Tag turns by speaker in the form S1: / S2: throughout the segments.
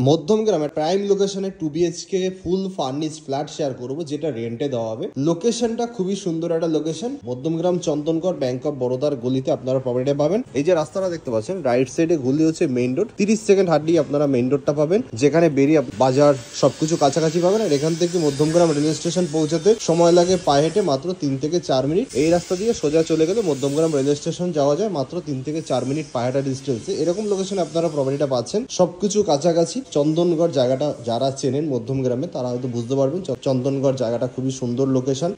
S1: মধ্যমগ্রামের prime লোকেশনে 2 BHK ফুল furnish flat share করবো, যেটা রেন্টে দেওয়া হবে। লোকেশনটা খুবই সুন্দর একটা লোকেশন, মধ্যমগ্রাম চন্দনগড় ব্যাংক অফ বরোদার গলিতে আপনারা প্রপার্টি পাবেন। এই যে রাস্তাটা দেখতে পাচ্ছেন, রাইট সাইডে গলি হচ্ছে মেইন রোড, 30 সেকেন্ড হাঁটলেই আপনারা মেইন রোডটা পাবেন, যেখানে বেরিয়ে বাজার সবকিছু কাছাকাছি পাবেন। আর এখান থেকে মধ্যমগ্রাম রেল স্টেশন পৌঁছাতে সময় লাগে পায়ে হেঁটে মাত্র 3 থেকে 4 মিনিট। এই রাস্তা দিয়ে সোজা চলে গেলে মধ্যমগ্রাম রেল স্টেশন যাওয়া যায় মাত্র 3 থেকে 4 মিনিট পায়ে হাঁটা ডিস্টেন্সে। এরকম লোকেশনে আপনারা প্রপার্টিটা পাচ্ছেন, সবকিছু কাছাকাছি। চন্দনগড় জায়গাটা যারা চেনেন মধ্যমগ্রামে তারা হয়তো বুঝতে পারবেন, চন্দনগড় জায়গাটা খুবই সুন্দর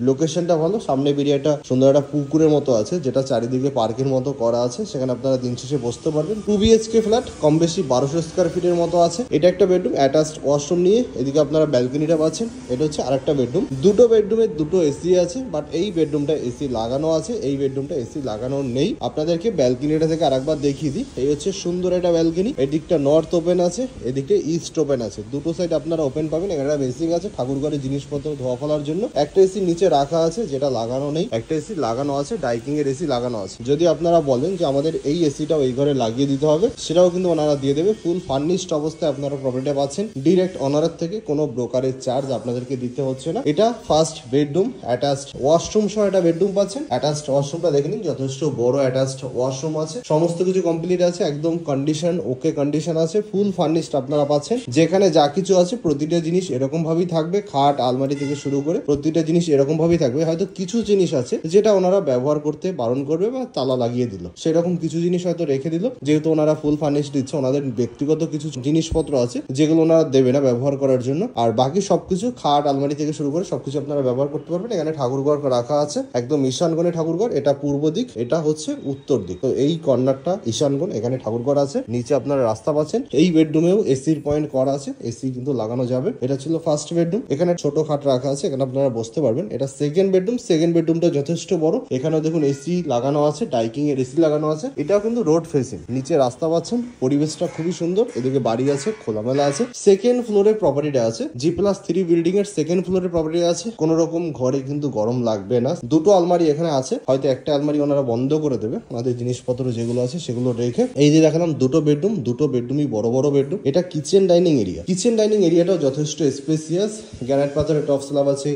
S1: লোকেশনটা ভালো। সামনে বেরিয়ে একটা সুন্দর একটা পুকুরের মতো আছে, যেটা চারিদিকে পার্কের মতো করা আছে, সেখানে আপনারা দিন শেষে বসতে পারবেন। 2 BHK ফ্ল্যাট, কম বেশি 1200 স্কোয়ার ফিটের মতো আছে। এটা একটা বেডরুম, অ্যাটাচড ওয়াশরুম নিয়ে। এদিকে আপনারা ব্যালকনিটা পাচ্ছেন, এটা হচ্ছে আরেকটা বেডরুম। দুটো বেডরুমে দুটো এসি আছে, বাট এই বেডরুমটা এসি লাগানো আছে, এই বেডরুমটা এসি লাগানো নেই। আপনাদেরকে ব্যালকনিটা থেকে আরেকবার দেখিয়ে দিই। এই হচ্ছে সুন্দর একটা ব্যালকনি, এদিকটা নর্থ ওপেন আছে, এদিকটা ইস্ট ওপেন আছে, দুটো সাইড আপনারা ওপেন পাবেন। এখানে বেসিং আছে ঠাকুরঘরের জিনিসপত্র ধোয়া ফেলার জন্য। একটা এসি নিচে রাখা আছে, যেটা লাগানো নেই। একটা এসি লাগানো আছে, ডাইকিং এর এসি লাগানো আছে। যদি আপনারা বলেন যে আমাদের এই এসিটাও এই ঘরে লাগিয়ে দিতে হবে, সেটাও কিন্তু ওনারা দিয়ে দেবে। ফুল ফার্নিশড অবস্থায় আপনারা প্রপার্টিটা পাচ্ছেন ডিরেক্ট অনারের থেকে, কোনো ব্রোকারের চার্জ আপনাদেরকে দিতে হচ্ছে না। এটা ফার্স্ট বেডরুম, অ্যাটাচড ওয়াশরুম সহ একটা বেডরুম পাচ্ছেন। অ্যাটাচড ওয়াশরুমটা দেখে নিন, যথেষ্ট বড় অ্যাটাচড ওয়াশরুম আছে, সমস্ত কিছু কমপ্লিট আছে, একদম কন্ডিশন ওকে কন্ডিশন আছে। ফুল ফার্নিশড আপনারা পাচ্ছেন, যেখানে যা কিছু আছে প্রতিটা জিনিস এরকম ভাবেই থাকবে। খাট আলমারি থেকে শুরু করে প্রতিটা জিনিস এরকম ভাবেই থাকবে। হয়তো কিছু জিনিস আছে যেটা ওনারা ব্যবহার করতে বারণ করবে বা তালা লাগিয়ে দিল, সেরকম কিছু জিনিস হয়তো রেখে দিল। যেহেতু ওনারা ফুল ফার্নিশ দিচ্ছে, ওনাদের ব্যক্তিগত কিছু জিনিসপত্র আছে যেগুলো ওনারা দেবে না ব্যবহার করার জন্য। আর বাকি সবকিছু খাট আলমারি থেকে শুরু করে সবকিছু আপনারা ব্যবহার করতে পারবেন। এখানে ঠাকুরঘর রাখা আছে, একদম ঈশানগণে ঠাকুরঘর। এটা পূর্ব দিক, এটা হচ্ছে উত্তর দিক। তো এই কর্নারটা ঈশানগণ, এখানে ঠাকুরঘর আছে। নিচে আপনারা রাস্তা পাচ্ছেন। এই বেডরুমেও এসির পয়েন্ট করা আছে, এসি কিন্তু লাগানো যাবে। এটা ছিল ফার্স্ট বেডরুম, এখানে ছোট খাট রাখা আছে, এখানে আপনারা বসতে পারবেন। এটা সেকেন্ড বেডরুম, সেকেন্ড বেডরুমটা যথেষ্ট বড়। এখানেও দেখুন এসি লাগানো আছে, ডাইকিং এর এসি লাগানো আছে। এটাও কিন্তু রোড ফেসিং, নিচে রাস্তা পাচ্ছেন, পরিবেশটা খুবই সুন্দর। এদিকে বাড়ি আছে, খোলামেলা আছে। সেকেন্ড ফ্লোরে প্রপার্টিটা আছে, G+3 বিল্ডিং এর সেকেন্ড ফ্লোরে প্রপার্টি আছে। কোন রকম ঘরে কিন্তু গরম লাগবে না। দুটো আলমারি এখানে আছে, হয়তো একটা আলমারি ওনারা বন্ধ করে দেবে, ওনাদের জিনিসপত্র যেগুলো আছে সেগুলো রেখে। এই যে দেখালাম দুটো বেডরুম, দুটো বেডরুমই বড় বড় বেডরুম। এটা kitchen dining area, kitchen dining এরিয়াটাও যথেষ্ট স্পেসিয়াস। গ্রানাইট পাথরের টপ স্ল্যাব আছে,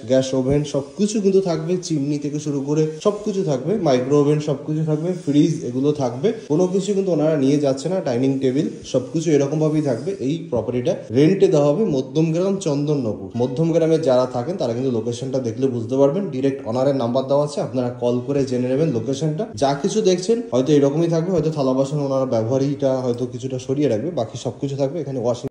S1: গ্যাস ওভেন সবকিছু কিন্তু থাকবে, চিমনি থেকে শুরু করে সবকিছু থাকবে, মাইক্রো ওভেন সবকিছু থাকবে, ফ্রিজ এগুলো থাকবে। কোনো কিছু কিন্তু ওনারা নিয়ে যাচ্ছে না, ডাইনিং টেবিল সবকিছু এরকম ভাবেই থাকবে। এই প্রপার্টিটা রেন্টে দেওয়া হবে মধ্যমগ্রাম চন্দননগর। মধ্যমগ্রামে যারা থাকেন তারা কিন্তু লোকেশনটা দেখলে বুঝতে পারবেন। ডিরেক্ট অনারের নাম্বার দেওয়া আছে, আপনারা কল করে জেনে নেবেন লোকেশনটা। যা কিছু দেখছেন হয়তো এরকমই থাকবে, হয়তো থালা বাসন ওনারা ব্যবহারীটা হয়তো কিছুটা সরিয়ে রাখবে, বাকি সবকিছু থাকবে। এখানে ওয়াশিং